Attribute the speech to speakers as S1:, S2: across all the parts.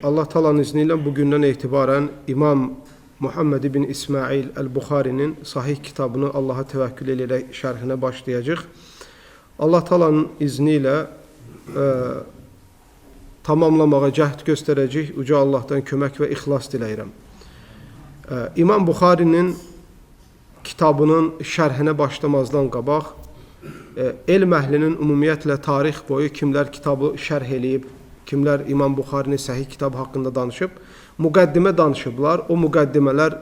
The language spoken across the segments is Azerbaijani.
S1: Allah Taala'nın izniyle bugünden itibaren İmam Muhammed bin İsmail el-Buxarinin Sahih kitabını Allah'a tevekkül ile şerhine başlayacak. Allah Taala'nın izniyle tamamlamağa cəhd gösterəcək. Uca Allah'tan kömək ve ihlas diləyirəm. İmam Buxarinin kitabının şərhinə başlamazdan qabaq elm əhlinin ümumiyyətlə tarix boyu kimlər kitabı şərh eləyib, kimlər İmam Buxarinin Sahih kitabı haqqında danışıb, müqəddimə danışıblar. O müqəddimələr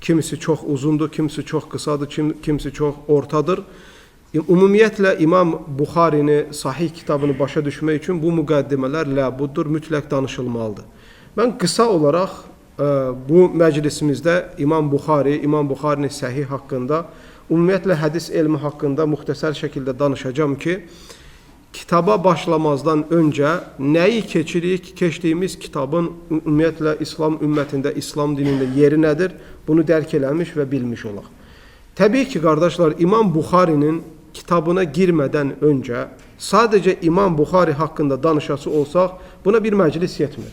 S1: kimisi çox uzundur, kimisi çox qısadır, kimisi çox ortadır. Ümumiyyətlə İmam Buxarinin Sahih kitabını başa düşmək üçün bu müqəddimələr ləbuddur, mütləq danışılmalıdır. Mən qısa olaraq bu məclisimizdə İmam Buxarinin Sahih haqqında, ümumiyyətlə hədis elmi haqqında müxtəsər şəkildə danışacağım ki, kitaba başlamazdan öncə nəyi keçirik, keçdiyimiz kitabın ümumiyyətlə İslam ümmətində, İslam dinində yeri nədir, bunu dərk eləmiş və bilmiş olaq. Təbii ki, qardaşlar, İmam Buxarinin kitabına girmədən öncə sadəcə İmam Buxari haqqında danışası olsaq, buna bir məclis yetmir.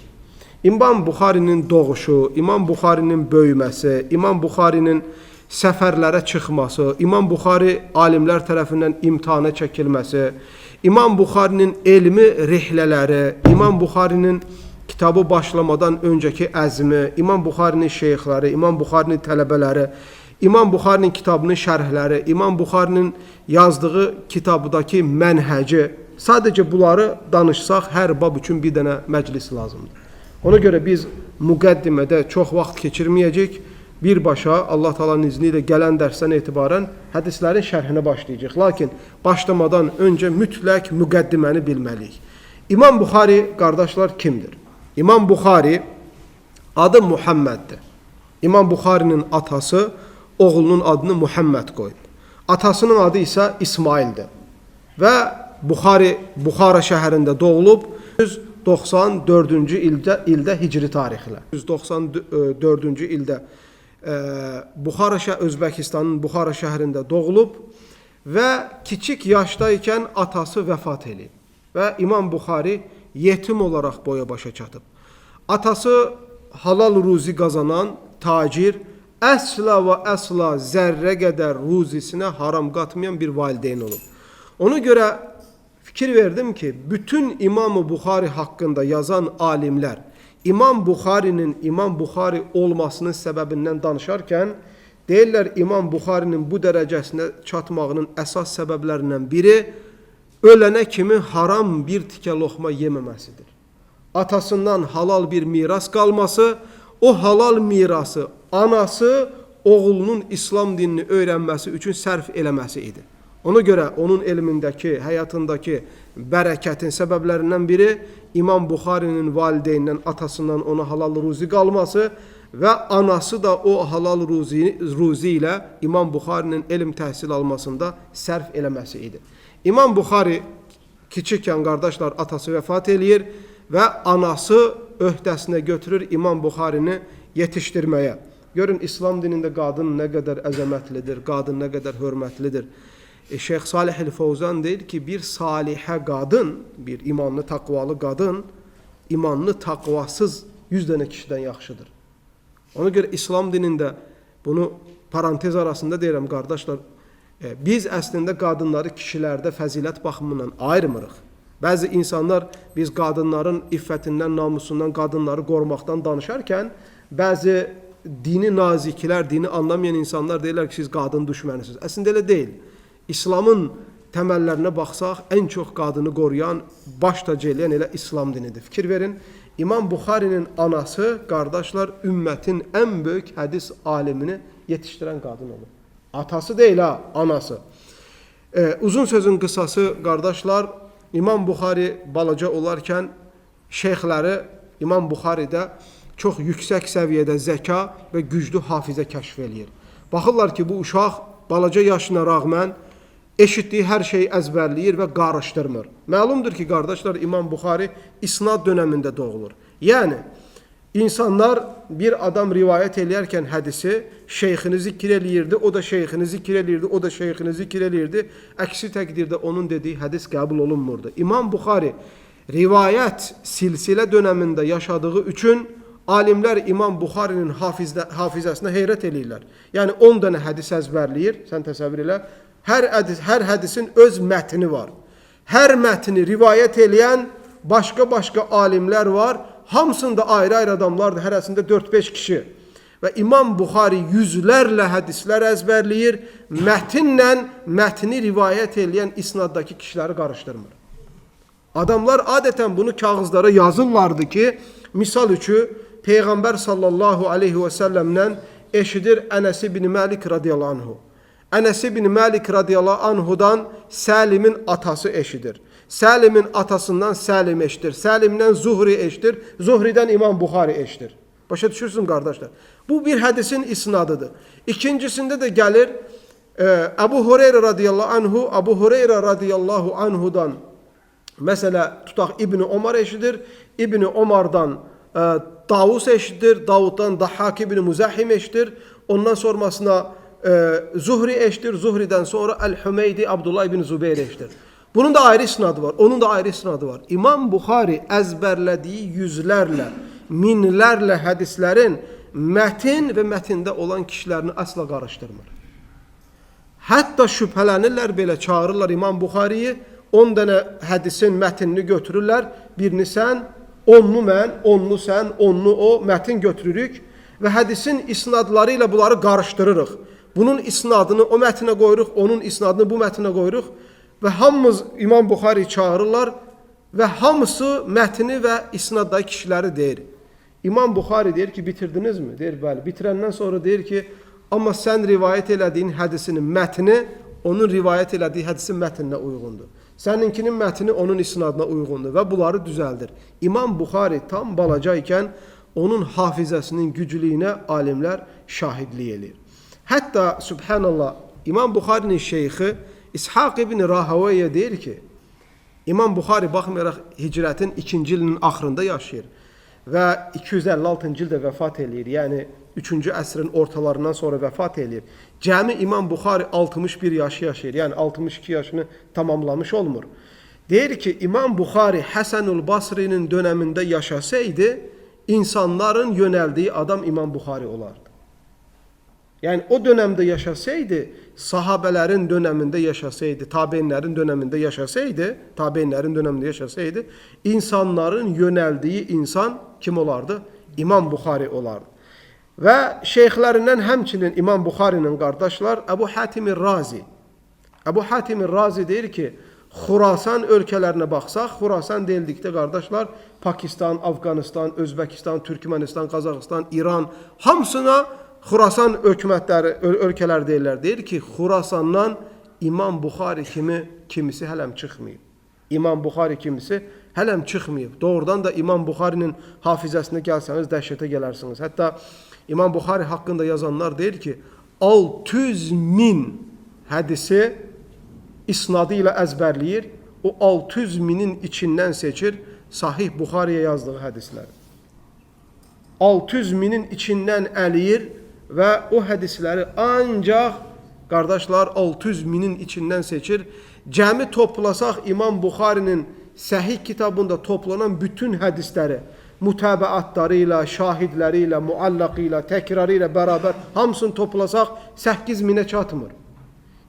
S1: İmam Buxarinin doğuşu, İmam Buxarinin böyüməsi, İmam Buxarinin səfərlərə çıxması, İmam Buxari alimlər tərəfindən imtihana çəkilməsi, İmam Buxarinin elmi rihlələri, İmam Buxarinin kitabı başlamadan öncəki əzmi, İmam Buxarinin şeyxləri, İmam Buxarinin tələbələri, İmam Buxarinin kitabının şərhləri, İmam Buxarinin yazdığı kitabdakı mənhəci, sadəcə bunları danışsaq hər bab üçün bir dənə məclis lazımdır. Ona görə biz müqəddimədə çox vaxt keçirməyəcək, birbaşa Allah Taala'nın izniyle gələn dərsdən etibarən hədislərin şərhinə başlayacaq. Lakin başlamadan öncə mütləq müqəddiməni bilməliyik. İmam Buxari, qardaşlar, kimdir? İmam Buxari adı Muhammeddir. İmam Buxarinin atası oğlunun adını Muhammed qoyub. Atasının adı isə İsmaildir. Və Buxara şəhərində doğulub 194-cü ildə hicri tarixlə. 194-cü ildə Özbəkistanın Buxara şəhərində doğulub və kiçik yaşdaykən atası vəfat edib və İmam Buxari yetim olaraq boya başa çatıb. Atası halal ruzi qazanan tacir, əsla və əsla zərrə qədər ruzisinə haram qatmayan bir valideyn olub. Ona görə fikir verdim ki, bütün İmam Buxari haqqında yazan alimlər İmam Buxarinin İmam Buxari olmasının səbəbindən danışarkən deyirlər İmam Buxarinin bu dərəcəsinə çatmağının əsas səbəblərindən biri ölənə kimi haram bir tikə loxma yeməməsidir. Atasından halal bir miras qalması, o halal mirası anası oğlunun İslam dinini öyrənməsi üçün sərf eləməsi idi. Ona görə onun elmindəki, həyatındakı bərəkətin səbəblərindən biri İmam Buxarinin valideynindən, atasından ona halal ruzi qalması və anası da o halal ruzi ilə İmam Buxarinin elm təhsil almasında sərf eləməsi idi. İmam Buxari kiçikkən, qardaşlar, atası vəfat eləyir və anası öhdəsinə götürür İmam Buxarini yetişdirməyə. Görün, İslam dinində qadın nə qədər əzəmətlidir, qadın nə qədər hörmətlidir. Şeyx Salih el-Fovzan deyir ki, bir salihə qadın, bir imanlı, taqvalı qadın, imanlı, taqvasız 100 dənə kişidən yaxşıdır. Ona görə İslam dinində, bunu parantez arasında deyirəm, qardaşlar, biz əslində qadınları kişilərdə fəzilət baxımından ayırmırıq. Bəzi insanlar biz qadınların iffətindən, namusundan, qadınları qorumaqdan danışarkən, bəzi dini naziklər, dini anlamayan insanlar deyirlər ki, siz qadın düşmənisiniz. Əslində elə deyil. İslamın təməllərinə baxsaq, ən çox qadını qoruyan, baş tacı eləyən elə İslam dinidir. Fikir verin, İmam Buxarinin anası, qardaşlar, ümmətin ən böyük hədis alimini yetişdirən qadın olur. Atası deyil ha, anası. Uzun sözün qısası, qardaşlar, İmam Buxari balaca olarkən şeyxləri İmam Buxaridə çox yüksək səviyyədə zəka və güclü hafizə kəşf eləyir. Baxırlar ki, bu uşaq balaca yaşına rağmen eşitdiyi hər şeyi əzbərləyir və qarışdırmır. Məlumdur ki, qardaşlar, İmam Buxari isnad dönəmində doğulur. Yəni, insanlar bir adam rivayət eləyərkən hədisi şeyxini zikr eləyirdi, o da şeyxini zikr eləyirdi, o da şeyxini zikr eləyirdi. Əksi təqdirdə onun dediyi hədis qəbul olunmurdu. İmam Buxari rivayət silsilə dönəmində yaşadığı üçün alimlər İmam Buxarinin hafizəsinə heyrət eləyirlər. Yəni 10 dənə hədis əzbərləyir, sən təsəvvür elə. Hər hədisin öz mətni var. Hər mətni rivayət eləyən başqa alimlər var. Hamısında ayrı-ayrı adamlardır, hərəsində 4-5 kişi. Və İmam Buxari yüzlərlə hədislər əzbərləyir, mətni rivayət eləyən isnaddakı kişiləri qarışdırmır. Adamlar adətən bunu kağızlara yazırlardı ki, misal üçün Peyğəmbər sallallahu aleyhi və səlləmdən eşidir Ənəs ibn Məlik radiyallahu anhu. Ənəs ibn Məlik radiyallahu anhudan Səlimin atası eşidir. Səlimin atasından Səlim eşidir. Səlimdən Zuhri eşidir. Zuhridən İmam Buxari eşidir. Başa düşürsün qardaşlar. Bu bir hədisin isnadıdır. İkincisində də gəlir Əbu Hüreyrə radiyallahu anhu, Əbu Hüreyrə radiyallahu anhudan mesela tutaq İbn Ömər eşidir. İbn Ömərdən Davus eşidir. Davuddan Dahhak ibn Muzahim eşidir. Ondan sonrasına Zuhri eşidir. Zuhri'den sonra El-Hümeydi Abdullah ibn Zübeyir eşidir. Bunun da ayrı isnadı var. Onun da ayrı isnadı var. İmam Buxari əzbərlədiyi yüzlərlə, minlərlə hədislərin mətin və mətində olan kişilərini asla qarışdırmır. Hətta şübhələnirlər, belə çağırırlar İmam Buxariyi, 10 dənə hədisin mətnini götürürlər. Birini sən, 10'nu mən, 10'nu sən, 10'nu o, mətin götürürük və hədisin isnadları ilə bunları qarışdırırıq. Bunun isnadını o mətnə qoyuruq, onun isnadını bu mətnə qoyuruq və hamımız İmam Buxari çağırırlar və hamısı mətni və isnaddakı kişiləri deyir. İmam Buxari deyir ki, bitirdinizmi? Deyir, bəli. Bitirəndən sonra deyir ki, amma sən rivayət elədiyin hədisinin mətni onun rivayət elədiyi hədisin mətninə uyğundur. Səninkinin mətni onun isnadına uyğundur və bunları düzəldir. İmam Buxari tam balaca ikən onun hafizəsinin güclüyünə alimlər şahidlik edir. Hətta subhanallah İmam Buxarinin şeyxi İshaq ibn Rahawayyə deyir ki, İmam Buxari baxmayaraq hicrətin 2-ci ilinin axırında yaşayır və 256-cı ildə vəfat eləyir. Yəni 3-cü əsrin ortalarından sonra vəfat eləyir. Cəmi İmam Buxari 61 yaşı yaşayır. Yəni 62 yaşını tamamlamış olmur. Deyir ki, İmam Buxari Həsənül Basri'nin dönəmində yaşasaydı, insanların yönəldiyi adam İmam Buxari olardı. Yəni o dönemde yaşasaydı, sahabelerin döneminde yaşasaydı, tabeinlerin döneminde yaşasaydı, insanların yöneldiği insan kim olardı? İmam Buxari olardı. Ve şeyhlerinden həmçinin İmam Buxari'nin kardeşler Ebu Hatim Razi. Ebu Hatim Razi deyir ki, Xurasan ölkələrine baxsaq, Xurasan deyildikdə qardaşlar, Pakistan, Afganistan, Özbekistan, Türkmenistan, Qazaxıstan, İran, hamısına Xurasan hökumətləri, ölkələr deyirlər. Deyir ki, Xurasandan İmam Buxari kimisi hələm çıxmayıb. İmam Buxari kimisi hələm çıxmayıb. Doğrudan da İmam Buxarinin hafizəsinə gəlsəniz dəhşətə gələrsiniz. Hətta İmam Buxari haqqında yazanlar deyir ki, 600 min hədisi isnadı ilə əzbərləyir. O 600 minin içindən seçir Sahih Buxariyə yazdığı hədisləri. 600 minin içindən əliyir və o hədisləri ancaq qardaşlar 600 minin içindən seçir. Cəmi toplasaq İmam Buxarinin Səhih kitabında toplanan bütün hədisləri mütəbəatları ilə, şahidləri ilə, muallaqı ilə, təkrarı ilə bərabər hamısını toplasaq 8 minə çatmır.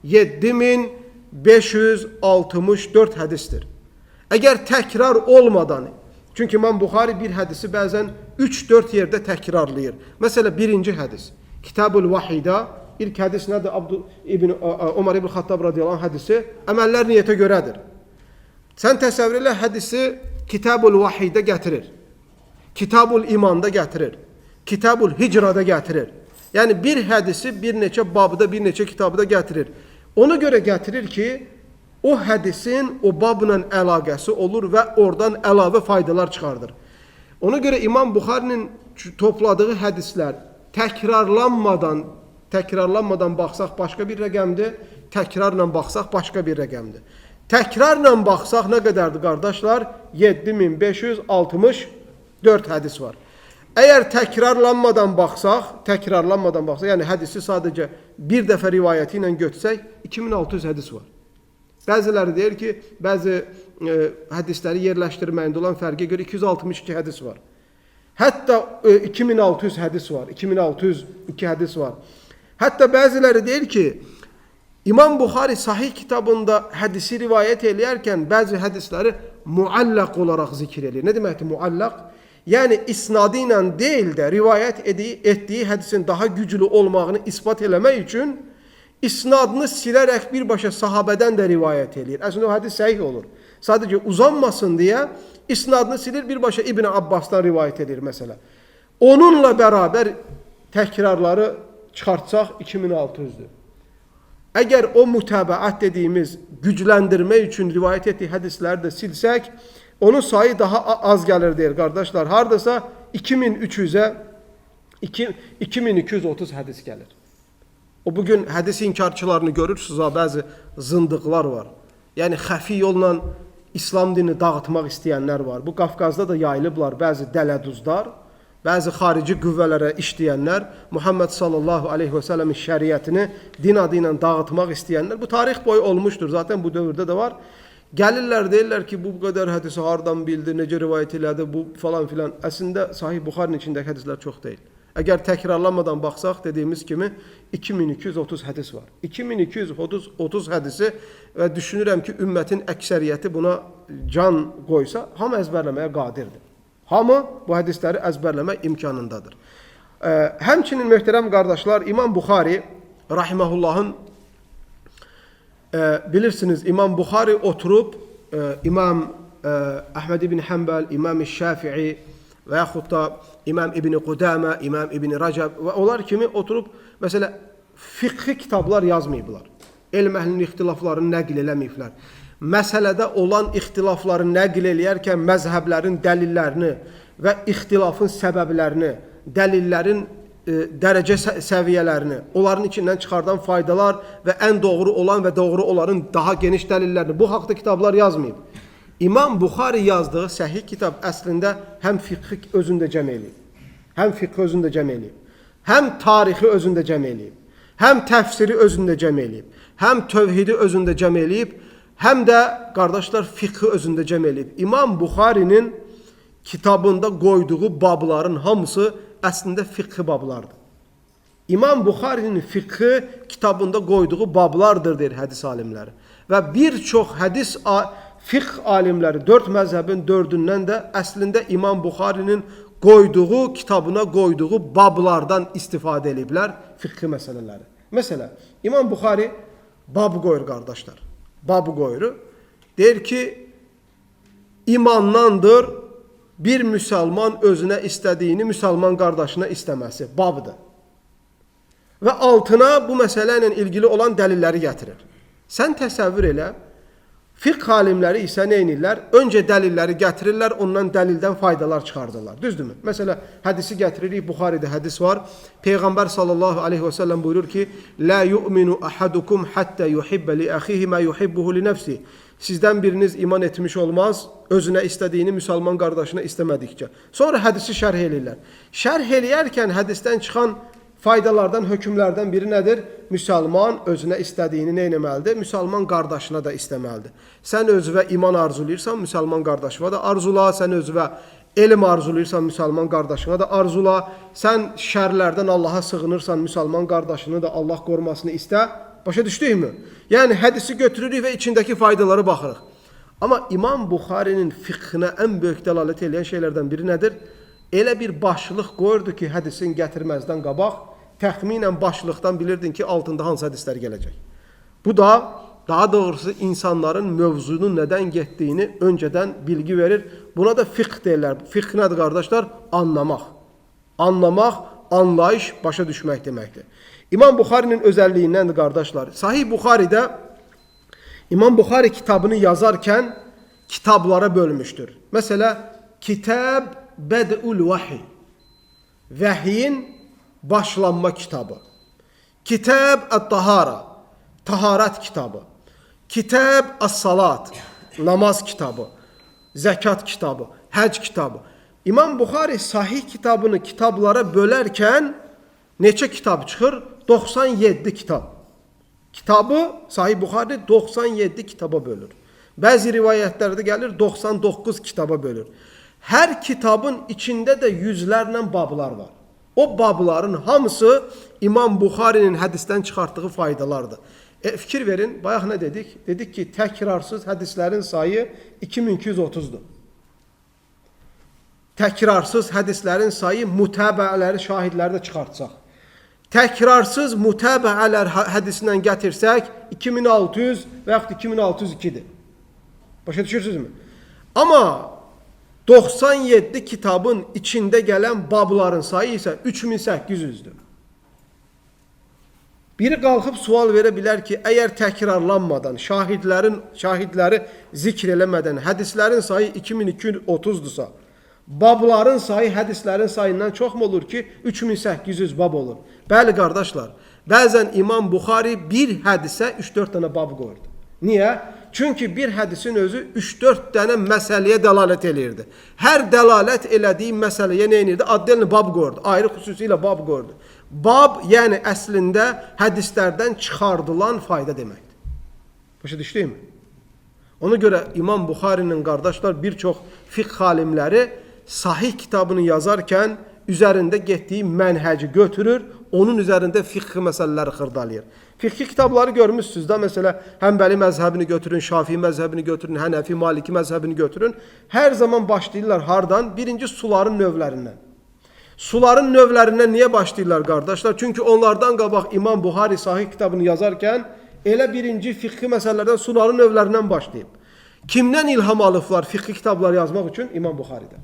S1: 7564 hədisdir. Əgər təkrar olmadan, çünki İmam Buxari bir hədisi bəzən 3-4 yerdə təkrarlayır. Məsələn, birinci hədis, Kitab-ül Vahida, ilk hədis nədir? Ömər ibn Xattab radiyallahu anh hədisi, əməllər niyyətə görədir. Sən təsəvvür elə hədisi Kitab-ül Vahida gətirir, Kitab-ül İmanda gətirir, Kitab-ül Hicrada gətirir. Yəni bir hədisi bir neçə babda, bir neçə kitabda gətirir. Ona görə gətirir ki, o hədisin o babla əlaqəsi olur və oradan əlavə faydalar çıxardır. Ona görə İmam Buxarinin topladığı hədislər təkrarlanmadan baxsaq başqa bir rəqəmdir, təkrarla baxsaq başqa bir rəqəmdir. Təkrarla baxsaq nə qədərdir qardaşlar? 7564 hədis var. Əgər təkrarlanmadan baxsaq, yəni hədisi sadəcə bir dəfə rivayəti ilə götürsək, 2600 hədis var. Bəziləri deyir ki, bəzi hədisləri yerləşdirməyində olan fərqə görə 262 hədis var. Hətta 2600 hədis var, 2602 hədis var. Hətta bəziləri deyir ki, İmam Buxari Sahih kitabında hədisi rivayət eləyərkən bəzi hədisləri muallaq olaraq zikr edir. Nə deməkdir muallaq? Yəni isnadı ilə deyil də rivayət etdiyi hədisin daha güclü olmağını isbat eləmək üçün isnadını silərək birbaşa sahabədən də rivayət edir. Əslində o hədis səhih olur. Sadəcə uzanmasın deyə isnadını silir, birbaşa İbn Abbasdan rivayət edir məsələ. Onunla bərabər təkrarları çıxartsaq 2600-dür. Əgər o mütəbəət dediyimiz gücləndirmək üçün rivayət etdiyi hədisləri də silsək, onun sayı daha az gəlir deyir qardaşlar. Hardasa 2300-ə 2230 hədis gəlir. O bugün hədis inkarçılarını görürsünüz, bəzi zındıqlar var. Yəni xəfi yolla İslam dinini dağıtmaq istəyənlər var. Bu Qafqazda da yayılıblar bəzi dələduzlar. Bəzi xarici qüvvələrə işləyənlər, Muhammed sallallahu aleyhi və səlləmin şəriətini din adı ilə dağıtmaq istəyənlər, bu tarix boyu olmuşdur. Zaten bu dövrdə də var. Gəlirlər, deyirlər ki, bu qədər hədisi hardan bildi, necə rivayət elədi, bu falan filan. Əslində Sahih Buxarinin içindəki hədislər çox deyil. Əgər təkrarlanmadan baxsaq, dediyimiz kimi 2230 hədis var. 2230 hədisi və düşünürəm ki, ümmətin əksəriyyəti buna can qoysa, hamı əzbərləməyə qadirdir. Hamı bu hədisləri əzbərləmək imkanındadır. Həmçinin möhtərəm qardaşlar, İmam Buxari rahiməhullahın bilirsiniz, İmam Buxari oturub İmam Əhməd ibn Həmbəl, İmam Şafii və yaxud da İmam İbn Qudamə, İmam İbn Rəcəb və onlar kimi oturub məsələ fiqhi kitablar yazmayıblar. Elm əhlinin ixtilaflarını nəql eləməyiblər. Məsələdə olan ixtilafları nəql eləyərkən məzhəblərin dəlillərini və ixtilafın səbəblərini, dəlillərin dərəcə səviyyələrini, onların içindən çıxardan faydalar və ən doğru olan və doğru olanın daha geniş dəlillərini, bu haqda kitablar yazmayıb. İmam Buxari yazdığı səhih kitab əslində həm fiqhi özündə cəm eləyib, həm fiqhi özündə cəm eləyib, həm tarixi özündə cəm eləyib, həm təfsiri özündə cəm eləyib, həm tövhidi özündə cəm eləyib, həm də qardaşlar fiqhi özündə cəm eləyib. İmam Buxarinin kitabında qoyduğu babların hamısı əslində fiqhi bablardır. İmam Buxarinin fiqhi kitabında qoyduğu bablardır deyir hədis alimləri. Və bir çox hədis fiqh alimləri 4 məzhəbin 4-ündən də əslində İmam Buxarinin qoyduğu, kitabına qoyduğu bablardan istifadə ediblər fiqhi məsələləri. Məsələn, İmam Buxari bab qoyur qardaşlar. Babı qoyur. Deyir ki, imandandır bir müsəlman özünə istədiyini müsəlman qardaşına istəməsi. Babdır. Və altına bu məsələ ilə ilgili olan dəlilləri gətirir. Sən təsəvvür elə, fiqh alimləri isə nə edirlər? Öncə dəlilləri gətirirlər, ondan dəlildən faydalar çıxardırlar. Düzdürmü? Məsələ, hədisi gətiririk, Buxaridə hədis var. Peyğəmbər sallallahu aleyhi və səlləm buyurur ki, "Lə yu'minu ahadukum hatta yuhibba li axihi ma yuhibbuhu li nefsi." Sizdən biriniz iman etmiş olmaz, özünə istədiyini müsəlman qardaşına istəmədikcə. Sonra hədisi şərh eləyirlər. Şərh eləyərkən hədisdən çıxan faydalardan, hökmlərdən biri nədir? Müsəlman özünə istədiyini nə etməlidir? Müsəlman qardaşına da istəməlidir. Sən özünə iman arzulayırsan, müsəlman qardaşına da arzula. Sən özünə elm arzulayırsan, müsəlman qardaşına da arzula. Sən şərlərdən Allaha sığınırsan, müsəlman qardaşını da Allah qorumasını istə. Başa düşdükmü? Yəni hədisi götürürük və içindəki faydaları baxırıq. Amma İmam Buxarinin fiqhinə ən böyük dəlalət edən şeylərdən biri nədir? Elə bir başlıq qoyurdu ki, hədisin gətirməzdən qabaq, təxminən başlıqdan bilirdin ki, altında hansı hədislər gələcək. Bu da, daha doğrusu insanların mövzunun nədən getdiyini öncədən bilgi verir. Buna da fiqh deyirlər. Fiqh nədir qardaşlar? Anlamaq. Anlamaq, anlayış, başa düşmək deməkdir. İmam Buxarinin özəlliyindəndir qardaşlar. Sahih Buxaridə İmam Buxari kitabını yazarkən kitablara bölmüşdür. Məsələ, Kitab Bəd'ul Vahiy, vəhyin başlanma kitabı. Kitab Ət-Tahara, taharat kitabı. Kitab As-Salat, namaz kitabı. Zəkat kitabı, həc kitabı. İmam Buxari sahih kitabını kitablara bölərkən neçə kitab çıxır? 97 kitab. Kitabı Sahih Buxari 97 kitaba bölür. Bəzi rivayətlərdə gəlir 99 kitaba bölür. Hər kitabın içində də yüzlərlə bablar var. O babların hamısı İmam Buxarinin hədisdən çıxartdığı faydalardır. Fikir verin, bayaq nə dedik? Dedik ki, təkrarsız hədislərin sayı 2230-dur. Təkrarsız hədislərin sayı mütəbəələri, şahidləri də çıxartsaq. Təkrarsız mütəbəələr hədisindən gətirsək 2600 və yaxud 2602-dir. Başa düşürsünüzmü? Amma 97 kitabın içində gələn babların sayı isə 3800-dür. Biri qalxıb sual verə bilər ki, əgər təkrarlanmadan, şahidləri zikr eləmədən hədislərin sayı 2230-dursa, babların sayı hədislərin sayından çoxmu olur ki, 3800 bab olur? Bəli, qardaşlar, bəzən İmam Buxari bir hədisə 3-4 dənə bab qoyurdu. Niyə? Çünki bir hədisin özü 3-4 dənə məsələyə dəlalət eləyirdi. Hər dəlalət elədiyi məsələyə nə edirdi? Addelini bab qoyurdu, ayrı xüsusilə bab qoyurdu. Bab, yəni əslində hədislərdən çıxardılan fayda deməkdir. Başa düşdüyüm? Ona görə İmam Buxarinin qardaşlar bir çox fiqh alimləri sahih kitabını yazarkən üzərində getdiyi mənhəci götürür, onun üzərində fiqh məsələləri xırdalayır. Fiqh kitabları görmüşsünüz də, məsələ Həmbəli məzhəbini götürün, Şafii məzhəbini götürün, Hənəfi, Maliki məzhəbini götürün. Hər zaman başlayırlar hardan? Birinci suların növlərindən. Suların növlərindən niyə başlayırlar qardaşlar? Çünki onlardan qabaq İmam Buxari sahih kitabını yazarkən elə birinci fiqh məsələlərdən suların növlərindən başlayıb. Kimdən ilham alıblar fiqh kitabları yazmaq üçün? İmam Buxari'dən.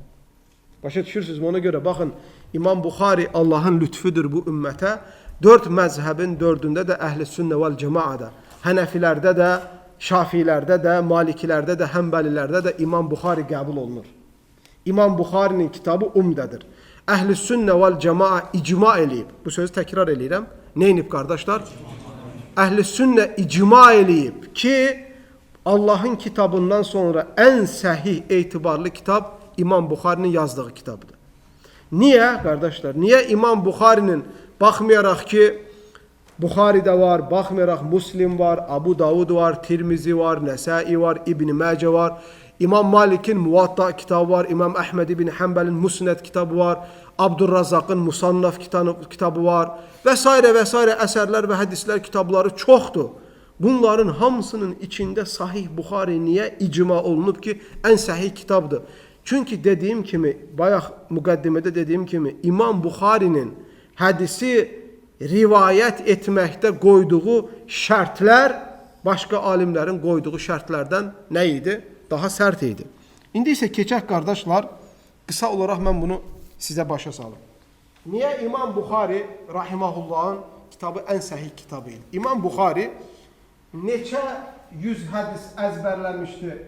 S1: Başa düşürsünüzmü? Ona görə baxın, İmam Buxari Allahın lütfüdür bu ümmətə. 4 məzhəbin 4-ündə də Əhl-i Sünnə vəl Cemaada, Hənəfilərdə də, Şafilərdə də, Malikilərdə də, Həmbəlilərdə də İmam Buxari qəbul olunur. İmam Buxarinin kitabı umdədir. Əhl-i Sünnə vəl Cemaa icma eləyib. Bu sözü təkrar eləyirəm. Nə inib qardaşlar? Əhl-i Sünnə icma eləyib ki, Allahın kitabından sonra ən səhih, etibarlı kitab İmam Buxarinin yazdığı kitabıdır. Niyə qardaşlar? Niyə İmam Buxarinin baxmayaraq ki, Buxaridə var, baxmayaraq Muslim var, Abu Davud var, Tirmizi var, Nəsai var, İbn-i Məcə var, İmam Malik'in Muvatta kitabı var, İmam Əhməd ibn Həmbəlin Musnəd kitabı var, Abdurrazaqın Musannaf kitabı var və s. və s. əsərlər və hədislər kitabları çoxdur. Bunların hamısının içində Sahih Buxari niyə icma olunub ki, ən səhih kitabdır? Çünki dediyim kimi, bayaq müqəddimədə dediyim kimi, İmam Buxarinin hədisi rivayət etməkdə qoyduğu şərtlər başqa alimlərin qoyduğu şərtlərdən nə idi? Daha sərt idi. İndi isə keçək qardaşlar, qısa olaraq mən bunu sizə başa salım. Niyə İmam Buxari rahimahullahın kitabı ən səhih kitabı idi? İmam Buxari neçə yüz hədis əzbərləmişdi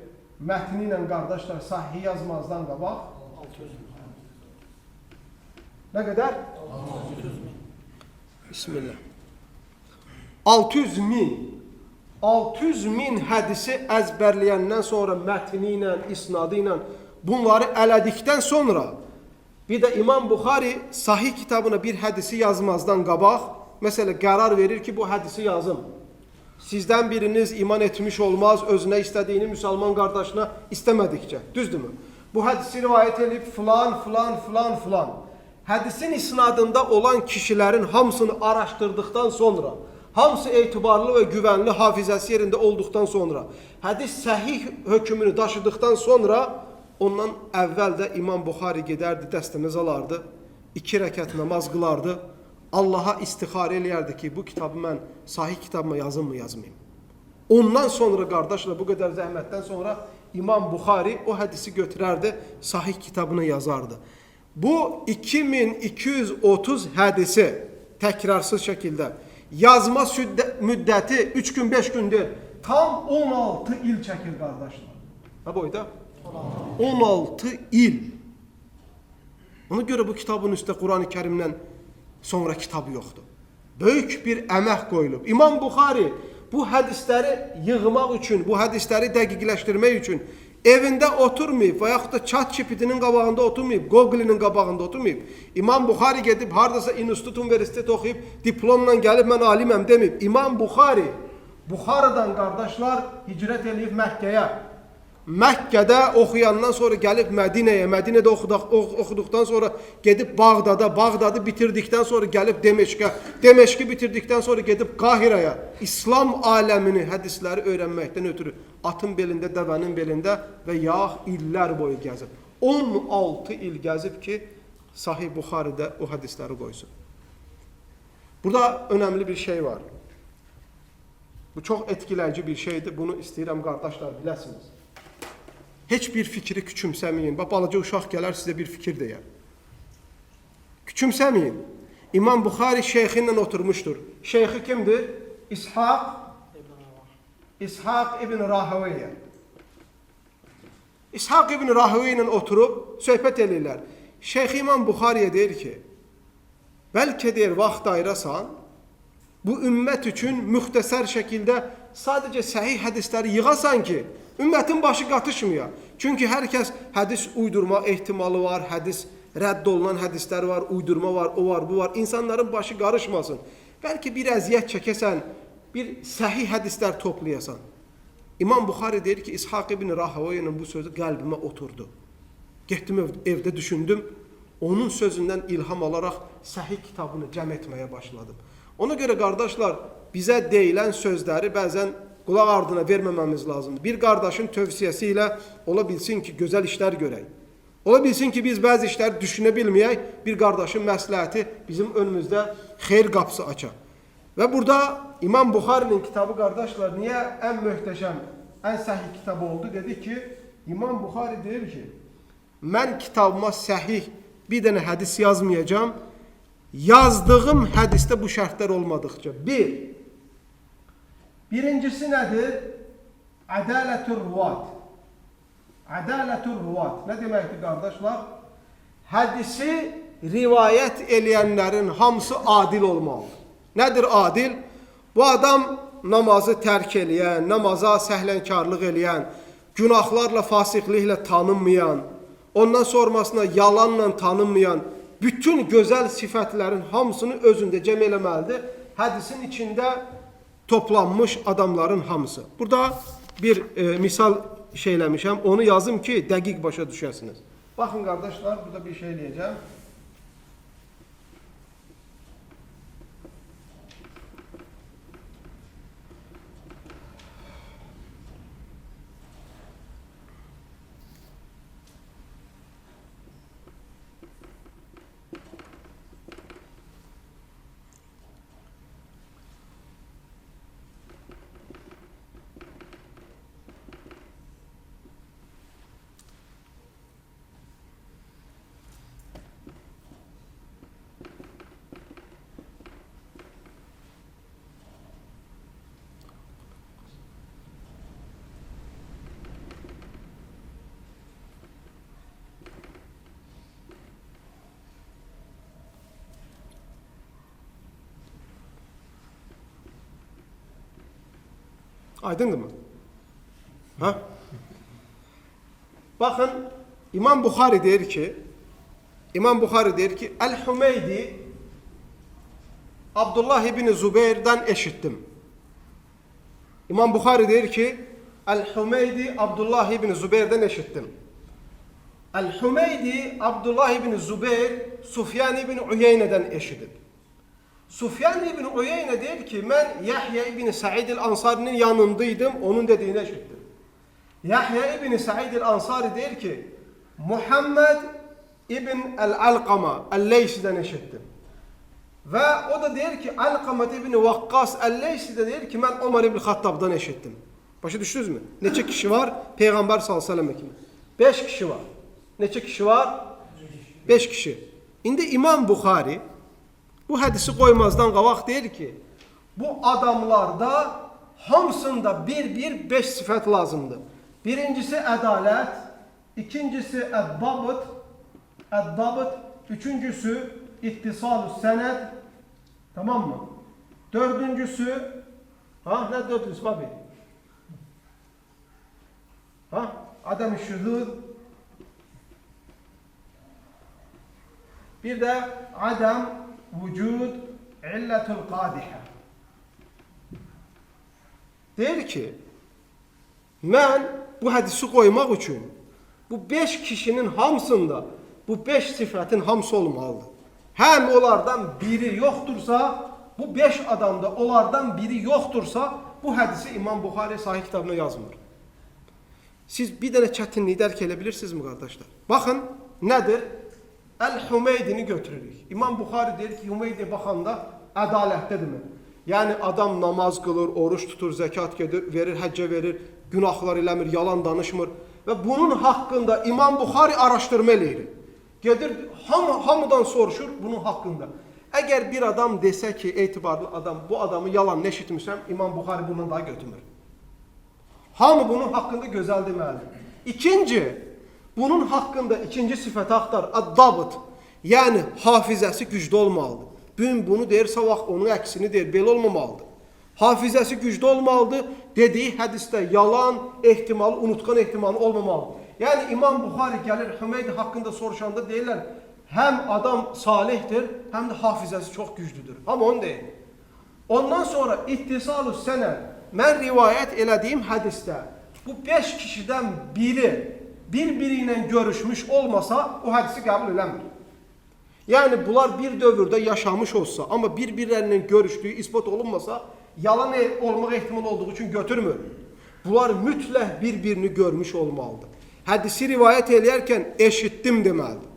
S1: mətni ilə qardaşlar sahih yazmazdan qabaq? 600 min. Nə qədər? 600 min. Bismillah. 600 min. 600 min hədisi əzbərləyəndən sonra mətni ilə, isnadı ilə bunları ələdikdən sonra bir də İmam Buxari sahih kitabına bir hədisi yazmazdan qabaq məsələ qərar verir ki, bu hədisi yazın. Sizdən biriniz iman etmiş olmaz, özünə istədiyini müsəlman qardaşına istəmədikcə. Düzdürmü? Bu hədisi rivayət edib filan. Hədisin isnadında olan kişilərin hamısını araşdırdıqdan sonra, hamısı etibarlı və güvənli hafizəsi yerində olduqdan sonra, hədis səhih hökmünü daşıdıqdan sonra, ondan əvvəl də İmam Buxari gedərdi, dəstəməz alardı, 2 rəkət namaz qılardı, Allaha istixarə eləyərdi ki, bu kitabı mən sahih kitabıma yazım mı, yazmayayım. Ondan sonra qardaşlar, bu qədər zəhmətdən sonra İmam Buxari o hədisi götürərdi, sahih kitabına yazardı. Bu 2230 hədisi təkrarsız şəkildə yazma müddəti 3 gün 5 gündür. Tam 16 il çəkir qardaşlar. Nə boyda? 16 il. Ona görə bu kitabın üstə Quran-ı Kərimdən sonra kitabı yoxdur. Böyük bir əmək qoyulub. İmam Buxari bu hədisləri yığmaq üçün, bu hədisləri dəqiqləşdirmək üçün evində oturmayıb və yaxud da ChatGPT-nin qabağında oturmayıb, Google-nin qabağında oturmayıb. İmam Buxari gedib hardasa institut, universitet oxuyub, diplomla gəlib mən aliməm deməyib. İmam Buxari Buxaradan qardaşlar hicrət edib Məkkəyə. Məkkədə oxuyandan sonra gəlib Mədinəyə, Mədinədə oxuduqdan sonra gedib Bağdada, Bağdadı bitirdikdən sonra gəlib Demeşqə, Demeşqi bitirdikdən sonra gedib Qahirəyə, İslam aləmini, hədisləri öyrənməkdən ötürü atın belində, dəvənin belində və yağ illər boyu gəzib. 16 il gəzib ki, Sahih Buxaridə o hədisləri qoysun. Burada önemli bir şey var. Bu çok etkileyici bir şeydir. Bunu istəyirəm qardaşlar biləsiniz. Heç bir fikri küçümsəməyin. Bax, balaca uşaq gələr sizə bir fikir deyər. Küçümsəməyin. İmam Buxari şeyxi ilə oturmuşdur. Şeyxi kimdir? İshaq ibn Rahaweyyə. İshaq ibn Rahaweyyə ilə oturub söhbət edirlər. Şeyx İmam Buxariyə deyir ki, bəlkə deyir, vaxt ayırasan, bu ümmət üçün müxtəsər şəkildə sadəcə səhih hədisləri yığasan ki, ümmətin başı qatışmıyor. Çünki hər kəs hədis uydurma ehtimalı var, hədis rədd olunan hədislər var, uydurma var, o var, bu var. İnsanların başı qarışmasın. Bəlkə bir əziyyət çəkəsən, bir səhih hədislər toplayasan. İmam Buxari deyir ki, İshaq ibn Rahaweyənin bu sözü qəlbimə oturdu. Getdim evdə düşündüm, onun sözündən ilham alaraq səhih kitabını cəm etməyə başladım. Ona görə qardaşlar, bizə deyilən sözləri bəzən qulaq ardına verməməmiz lazımdır. Bir qardaşın tövsiyəsi ilə ola bilsin ki, gözəl işlər görək. Ola bilsin ki, biz bəzi işləri düşünə bilməyək, bir qardaşın məsləhəti bizim önümüzdə xeyir qapısı açar. Və burada İmam Buxarinin kitabı qardaşlar, niyə ən möhtəşəm, ən səhih kitabı oldu? Dedi ki, İmam Buxari deyir ki, mən kitabıma səhih bir dənə hədis yazmayacağım, yazdığım hədisdə bu şərtlər olmadıqca. Birincisi nədir? Ədalətür ruvat. Ədalətür ruvat. Nə deməkdir qardaşlar? Hədisi rivayət eləyənlərin hamısı adil olmalıdır. Nədir adil? Bu adam namazı tərk eləyən, namaza səhlənkarlıq eləyən, günahlarla, fasiqliklə tanınmayan, ondan sonrasında yalanla tanınmayan, bütün gözəl sifətlərin hamısını özündə cəm eləməlidir. Hədisin içində toplanmış adamların hamısı. Burada bir misal şeyləmişəm, onu yazım ki, dəqiq başa düşəsiniz. Baxın qardaşlar, burada bir şey eləyəcəm. Aydındır mı? Ha? Bakın İmam Buxari deyir ki, El-Hümeydi Abdullah ibn Zübeyr'den eşittim. İmam Buxari deyir ki, El-Hümeydi Abdullah ibn Zübeyr'den eşittim. El-Hümeydi Abdullah ibn Zübeyr Sufyan ibn Uyeyne'den eşitib. Sufyan ibn Uyeyne deyir ki, mən Yahya ibn Sa'id el-Ansari'nin yanındaydım, onun dediğini eşittim. Yahya ibn Sa'id el-Ansari deyir ki, Muhammed ibn el-Alqama el-Leysi'den eşittim. Ve o da deyir ki, Alqamat ibn Vakkas el-Leysi de deyir ki, mən Ömer ibn Xattab'dan eşittim. Başa düşdünüz mü? Neçə kişi var? Peygamber sallallahu aleyhi ve sellem kimi. 5 kişi var. Neçə kişi var? 5 kişi. İndi İmam Buxari bu hədisi qoymazdan qabaq deyir ki, bu adamlarda hamısında bir 5 sifət lazımdır. Birincisi ədalət, ikincisi əddabıt, üçüncüsü ittisalü sənəd, tamam mı? Dördüncüsü, ne dördüncüsü babi? Adam-ı şüzûz. Bir de adam vücud illetul qadiha. Deyir ki, mən bu hədisi qoymaq üçün bu 5 kişinin hamısında bu 5 sifətin hamısı olmalıdır. Həm onlardan biri yoxdursa, bu 5 adamda onlardan biri yoxdursa, bu hədisi İmam Buxari Sahih kitabına yazmır. Siz bir dənə çətinliyi dərk edə bilirsinizmi qardaşlar? Baxın, nədir? Əl-Hümeydini götürürük. İmam Buxari deyir ki, Hümeydiyə baxanda ədalətdədirmi? Yəni adam namaz qılır, oruç tutur, zəkat verir, həccə verir, günahlar eləmir, yalan danışmır. Və bunun haqqında İmam Buxari araşdırma eləyir. Gedir, hamıdan soruşur bunun haqqında. Əgər bir adam desə ki, etibarlı adam, bu adamı yalan eşitmişəm, İmam Buxari bundan daha götürmür. Hamı bunun haqqında gözəl deməlidir. İkinci, bunun haqqında ikinci sifəti axtar, ad-dabıt. Yəni, hafizəsi güclü olmalıdır. Bugün bunu deyirsə, vaxt onun əksini deyir, belə olmamalıdır. Hafizəsi güclü olmalıdır, dediyi hədisdə yalan ehtimalı, unutqan ehtimalı olmamalıdır. Yəni, İmam Buxari gəlir, Hümeydi haqqında soruşanda deyirlər, həm adam salihdir, həm də hafizəsi çox güclüdür. Amma onu deyir. Ondan sonra ittisalu sənəd, mən rivayət elədiyim hədisdə bu 5 kişidən biri bir-biri ilə görüşmüş olmasa, o hədisi qəbul eləmir. Yəni, bunlar bir dövrdə yaşamış olsa, amma bir-birlərlə görüşdüyü ispat olunmasa, yalan olmaq ehtimal olduğu üçün götürmür. Bunlar mütləq bir-birini görmüş olmalıdır. Hədisi rivayət eləyərkən eşitdim deməlidir.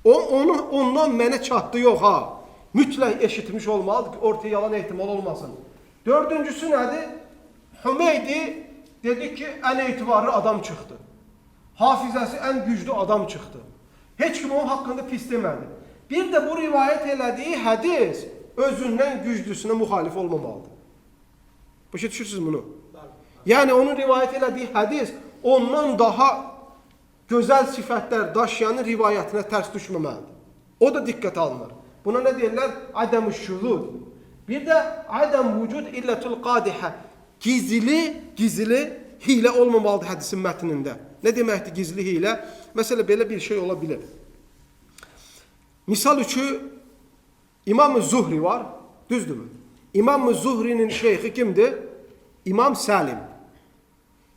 S1: Ondan mənə çatdı yox ha. Mütləq eşitmiş olmalıdır ki, ortaya yalan ehtimal olmasın. Dördüncüsü nədir? Hümeydi dedi ki, ən etibarlı adam çıxdı. Hafizəsi ən güclü adam çıxdı. Heç kim onun haqqında pis demədi. Bir də bu rivayət elədiyi hədis özündən güclüsünə müxalif olmamalıdır. Başa düşürsünüz bunu? Yəni, onun rivayət elədiyi hədis ondan daha gözəl sifətlər daşıyanın rivayətinə tərs düşməməlidir. O da diqqət alınır. Buna nə deyirlər? Ədəm-ü şuzud. Bir də ədəm vücud illətül qadihə. Gizli hilə olmamalıdır hədisin mətnində. Nə deməkdir gizli hilə? Məsələ belə bir şey ola bilir. Misal üçün, İmam-ı Zuhri var, düzdürmü? İmam-ı Zuhri'nin şeyxi kimdir? İmam Səlim.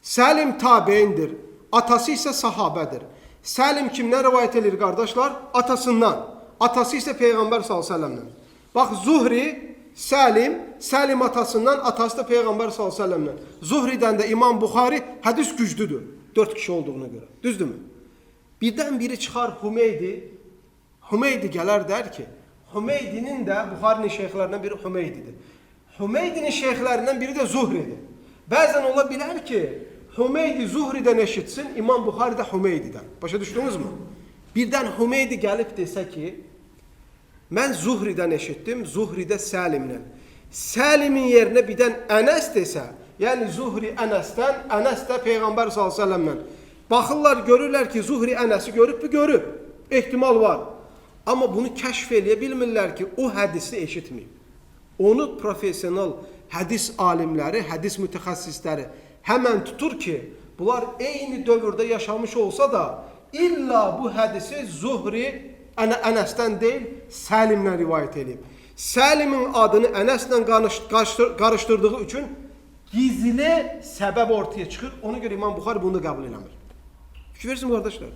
S1: Səlim tabeindir. Atası isə sahabədir. Səlim kimdən rivayət edir qardaşlar? Atasından. Atası isə Peyğəmbər s.ə.v. Bax, Zuhri, Səlim atasından, atası da Peyğəmbər s.ə.v. Zuhridən də İmam Buxari hədis güclüdür. 4 kişi olduğuna görə. Düzdürmü? Birdən biri çıxar Hümeydi. Hümeydi gələr der ki, Hümeydinin də Buxarinin şeyxlərindən biri Hümeydidir. Hümeydinin şeyxlərindən biri də Zuhridir. Bəzən ola bilər ki, Hümeydi Zuhridən eşitsin, İmam Buxari də Hümeydidən. Başa düşdünüz mü? Birdən Hümeydi gəlib desə ki, mən Zuhridən eşitdim, Zuhridə Səlimlə. Səlimin yerinə birdən Ənəs desə, yəni Zuhri Ənəsdən, Ənəs də Peyğəmbər s.ə.v. Baxırlar, görürlər ki, Zuhri Ənəsi görüb, görüb. Ehtimal var. Amma bunu kəşf eləyə bilmirlər ki, o hədisi eşitməyib. Onu profesional hədis alimləri, hədis mütəxəssisləri həmən tutur ki, bunlar eyni dövrdə yaşamış olsa da, illa bu hədisi Zuhri Ənəsdən deyil, Səlimlə rivayət edib. Səlimin adını Ənəslə qarışdırdığı üçün gizli səbəb ortaya çıxır. Ona görə İmam Buxari bunu da qəbul eləmir. Fikir versin qardaşlar.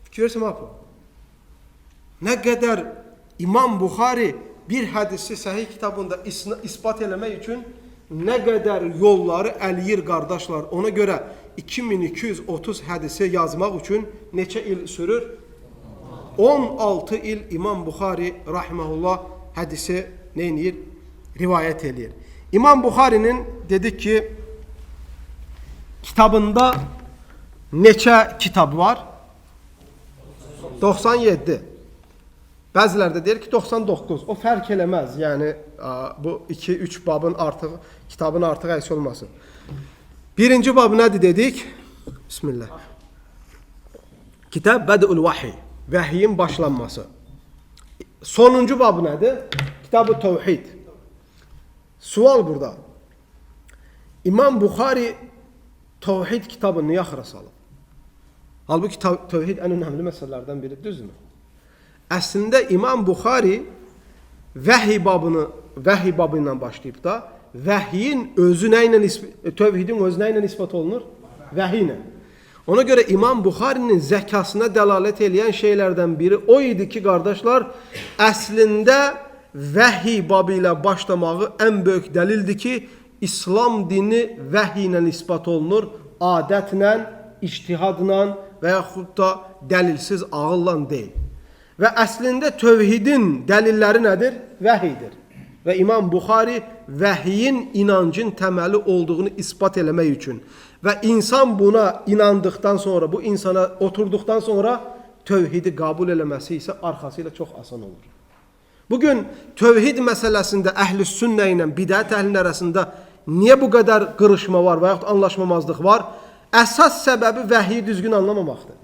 S1: Fikir versin apa. Nə qədər İmam Buxari bir hədisi səhih kitabında ispat eləmək üçün nə qədər yolları əliyir qardaşlar. Ona görə 2230 hədisi yazmaq üçün neçə il sürür? 16 il İmam Buxari rahimehullah hədisi neynir? Rivayət edir. İmam Buxarinin dedik ki, kitabında neçə kitab var? 97. Bəziləri də deyir ki 99. O fərq eləməz. Yəni bu 2-3 babın artıq, kitabın artıq əks olmasın. Birinci bab nədir dedik? Bismillah. Kitab Bəd'ül Vahiy. Vəhyin başlanması. Sonuncu bab nədir? Kitab-ı Tevhid. Sual burada. İmam Buxari Tevhid kitabını niyə axıra salıb? Halbuki tevhid ən önəmli məsələlərdən biridir, düzdürmü? Əslində İmam Buxari vəhiy babı ilə başlayıb da, vəhyin özü nə ilə tövhidin özü nə ilə isbat olunur? Vəhiy ilə. Ona görə İmam Buxarinin zəkasına dəlalət edən şeylərdən biri o idi ki, qardaşlar, əslində vəhiy babı ilə başlamağı ən böyük dəlildir ki, İslam dini vəhiy ilə isbat olunur, adətlə, ictihadla və yaxud da dəlilsiz ağılla deyil. Və əslində tövhidin dəlilləri nədir? Vəhiydir. Və İmam Buxari vəhyin inancın təməli olduğunu ispat eləmək üçün və insan buna inandıqdan sonra, bu insana oturduqdan sonra tövhidi qəbul eləməsi isə arxası ilə çox asan olur. Bugün tövhid məsələsində əhl-i sünnə ilə bidət əhlinin arasında niyə bu qədər qırışma var və yaxud anlaşmamazlıq var? Əsas səbəbi vəhyi düzgün anlamamaqdır.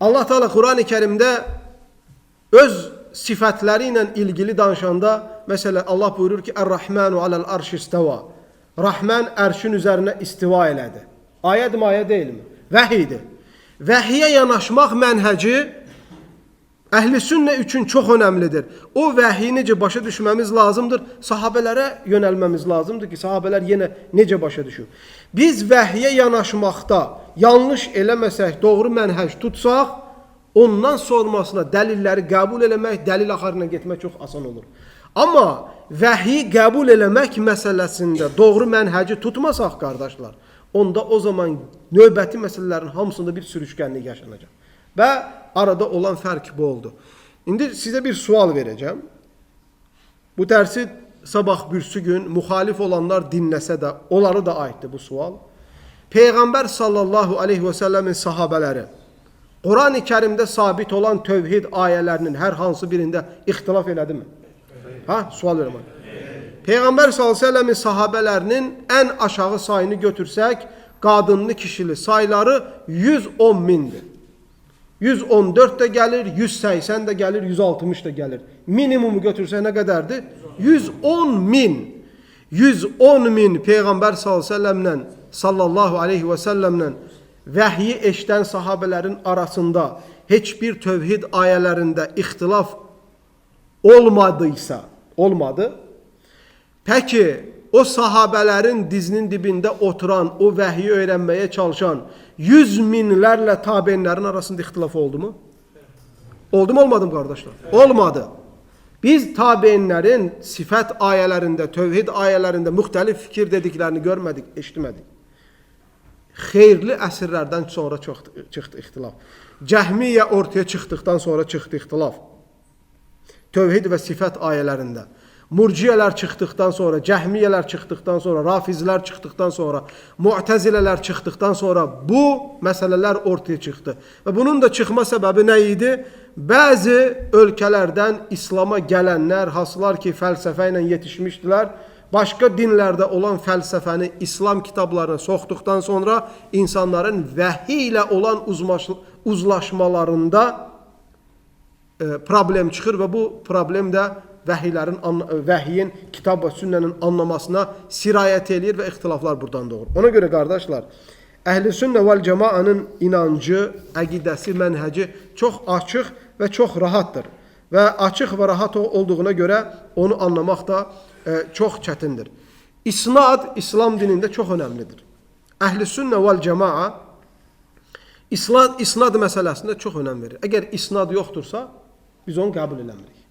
S1: Allah Teala Quran-ı Kərimdə öz sifətləri ilə ilgili danışanda, məsələn, Allah buyurur ki, Ər-Rəhmənu aləl-arş istəva. Rəhmən ərşin üzərinə istiva elədi. Ayədir mi, ayə deyilmi? Vəhiydir. Vəhiyə yanaşmaq mənhəci əhl-i sünnə üçün çox önəmlidir. O vəhiyi necə başa düşməmiz lazımdır? Sahabələrə yönəlməmiz lazımdır ki, sahabələr yenə necə başa düşür? Biz vəhiyə yanaşmaqda yanlış eləməsək, doğru mənhəc tutsaq, ondan sonrasına dəlilləri qəbul eləmək, dəlil axarına getmək çox asan olur. Amma vəhiyi qəbul eləmək məsələsində doğru mənhəci tutmasaq, qardaşlar, onda o zaman növbəti məsələlərin hamısında bir sürüşkənlik yaşanacaq. Və arada olan fərq bu oldu. İndi sizə bir sual verəcəm. Bu dərsi sabah bürsü gün müxalif olanlar dinləsə də, onları da aiddir bu sual. Peyğəmbər sallallahu aleyhi və səlləmin sahabələri Quran-ı Kərimdə sabit olan tövhid ayələrinin hər hansı birində ixtilaf elədi mi? Ha, sual verim. Peyğəmbər sallallahu aleyhi və səlləmin sahabələrinin ən aşağı sayını götürsək, qadınlı kişili sayları 110 mindir. 114 də gəlir, 180 də gəlir, 160 da gəlir. Minimumu götürsək nə qədərdir? 110 min. 110 min Peyğəmbər sallallahu aleyhi və səlləmlə vəhyi eşdən sahabələrin arasında heç bir tövhid ayələrində ixtilaf olmadı. Peki o sahabələrin dizinin dibində oturan, o vəhyi öyrənməyə çalışan 100 minlərlə tabeinlərin arasında ixtilaf oldu mu? Oldu mu, olmadı mı qardaşlar? Olmadı. Biz tabeinlərin sifət ayələrində, tövhid ayələrində müxtəlif fikir dediklərini görmədik, eşitmədik. Xeyirli əsrlərdən sonra çıxdı ixtilaf. Cəhmiyyə ortaya çıxdıqdan sonra çıxdı ixtilaf. Tövhid və sifət ayələrində. Murciyələr çıxdıqdan sonra, cəhmiyyələr çıxdıqdan sonra, rafizlər çıxdıqdan sonra, mu'təzilələr çıxdıqdan sonra bu məsələlər ortaya çıxdı. Və bunun da çıxma səbəbi nə idi? Bəzi ölkələrdən İslama gələnlər, hasılar ki, fəlsəfə ilə yetişmişdilər, başqa dinlərdə olan fəlsəfəni İslam kitablarına soxduqdan sonra insanların vəhiy ilə olan uzlaşmalarında problem çıxır və bu problem də vəhyin, kitab və sünnənin anlamasına sirayət eləyir və ixtilaflar buradan doğur. Ona görə qardaşlar, əhl-i sünnə vəl cəmaanın inancı, əqidəsi, mənhəci çox açıq və çox rahatdır. Və açıq və rahat olduğuna görə onu anlamaq da çox çətindir. İsnad İslam dinində çox önəmlidir. Əhl-i sünnə vəl cəmaa isnad məsələsində çox önəm verir. Əgər isnad yoxdursa, biz onu qəbul eləmirik.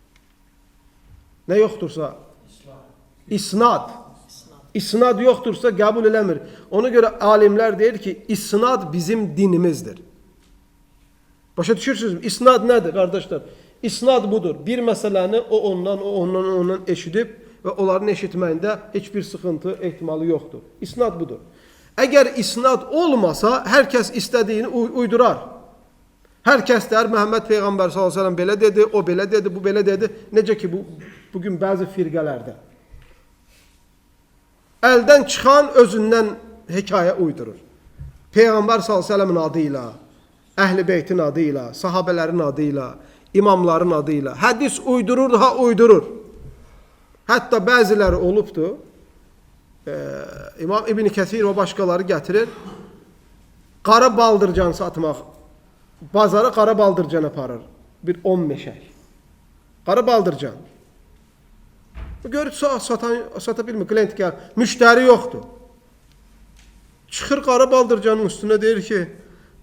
S1: Nə yoxdursa? İsnad. İsnad yoxdursa qəbul eləmir. Ona görə alimlər deyir ki, isnad bizim dinimizdir. Başa düşürsünüz? İsnad nədir, qardaşlar? İsnad budur. Bir məsələni o ondan eşidib və onların eşitməyində heç bir sıxıntı ehtimalı yoxdur. İsnad budur. Əgər isnad olmasa, hər kəs istədiyini uydurar. Hər kəs deyər, Məhəmməd Peyğəmbər s.ə.v belə dedi, o belə dedi, bu belə dedi. Necə ki, bugün bəzi firqələrdə. Əldən çıxan özündən hekayə uydurur. Peyğəmbər s.ə.v-in adı ilə, Əhl-i Beytin adı ilə, sahabələrin adı ilə, imamların adı ilə. Hədis uydurur, daha uydurur. Hətta bəziləri olubdur, İmam İbn Kəsir və başqaları gətirir, qara baldırcan satmaq, bazara qara baldırcan aparır, bir 10 meşək. Qara baldırcan. Görür sata bilmir, klient gəlir, müştəri yoxdur. Çıxır qarı baldırcanın üstünə deyir ki,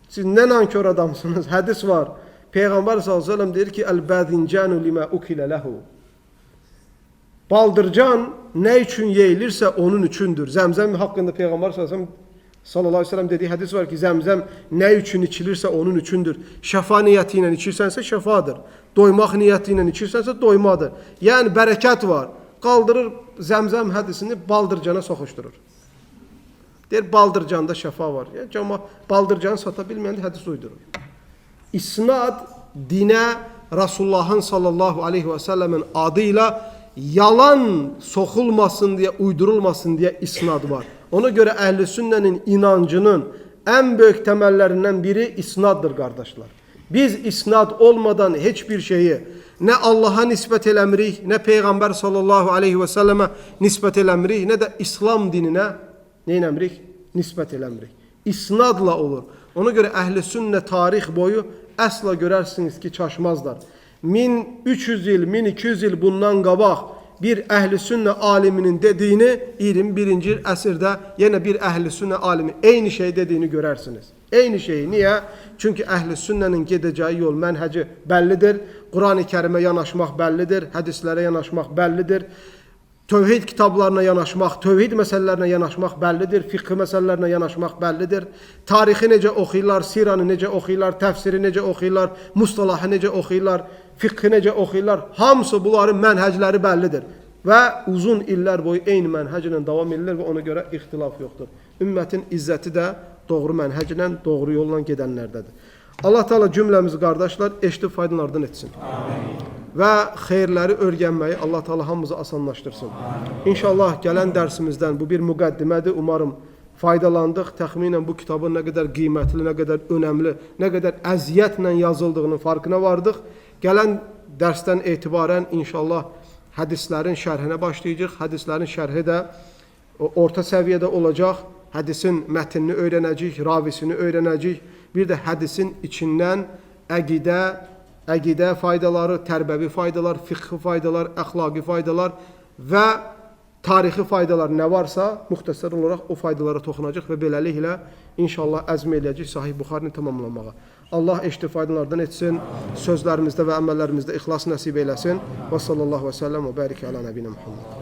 S1: siz nə nankör adamsınız, hədis var. Peyğəmbər s.ə.v deyir ki, əl-bədincənu limə ukilə ləhu. Baldırcan nə üçün yeyilirsə onun üçündür. Zəmzəm haqqında Peyğəmbər s.ə.v dediyi hədis var ki, zəmzəm nə üçün içilirsə onun üçündür. Şəfa niyyəti ilə içirsənsə şəfadır. Doymaq niyyəti ilə içirsənsə doymadır. Yəni bərəkət var. Qaldırır zəmzəm hədisini baldırcana soxuşdurur. Deyir, baldırcanda şəfa var. Yəni, cəma baldırcanı sata bilməyəndə hədis uydurur. İsnad dinə Rasulullahın sallallahu aleyhi və səlləmin adıyla yalan soxulmasın deyə, uydurulmasın deyə isnad var. Ona görə əhl-i sünnənin inancının ən böyük təməllərindən biri isnaddır, qardaşlar. Biz isnad olmadan heç bir şeyi nə Allaha nisbət eləmirik, nə Peyğəmbər sallallahu aleyhi və səlləmə nisbət eləmirik, nə də İslam dininə neynəmirik? Nisbət eləmirik. İsnadla olur. Ona görə əhl-i sünnə tarix boyu əsla görərsiniz ki, çaşmazlar. 1300 il, 1200 il bundan qabaq bir əhl-i sünnə aliminin dediyini 21-ci əsrdə yenə bir əhl-i sünnə alimi eyni şey dediyini görərsiniz. Eyni şeyi. Niyə? Çünki əhl-i sünnənin gedəcəyi yol, mənhəci bəllidir. Quran-ı Kərimə yanaşmaq bəllidir. Hədislərə yanaşmaq bəllidir. Tövhid kitablarına yanaşmaq, tövhid məsələlərinə yanaşmaq bəllidir, fiqh məsələlərinə yanaşmaq bəllidir. Tarixi necə oxuyurlar, siranı necə oxuyurlar, təfsiri necə oxuyurlar, mustalahı necə oxuyurlar, fiqhi necə oxuyurlar, hamısı bunların mənhəcləri bəllidir. Və uzun illər boyu eyni mənhəclə davam edilir və ona görə ixtilaf yoxdur. Ümmətin izzəti də doğru mənhəclə, doğru yolla gedənlərdədir. Allah Teala cümləmizi qardaşlar eşidib faydalardan etsin. Amin. Və xeyirləri öyrənməyi Allah Teala hamımızı asanlaşdırsın. İnşallah gələn dərsimizdən bu bir müqəddimədir. Umarım faydalandıq. Təxminən bu kitabın nə qədər qiymətli, nə qədər önəmli, nə qədər əziyyətlə yazıldığının farkına vardıq. Gələn dərsdən etibarən inşallah hədislərin şərhinə başlayacaq. Hədislərin şərhi də orta səviyyədə olacaq. Hədisin mətnini öyrənəcəyik, ravisini öyrənəcəyik. Bir də hədisin içindən əqidə faydaları, tərbəvi faydalar, fiqhi faydalar, əxlaqi faydalar və tarixi faydalar nə varsa müxtəsər olaraq o faydalara toxunacaq və beləliklə inşallah əzm eləyəcək Sahih Buxarini tamamlamağa. Allah eşitdi faydalardan etsin, sözlərimizdə və əməllərimizdə ixlas nəsib eləsin. Və sallallahu və səlləm və bərik ələ nəbinə Muhammed.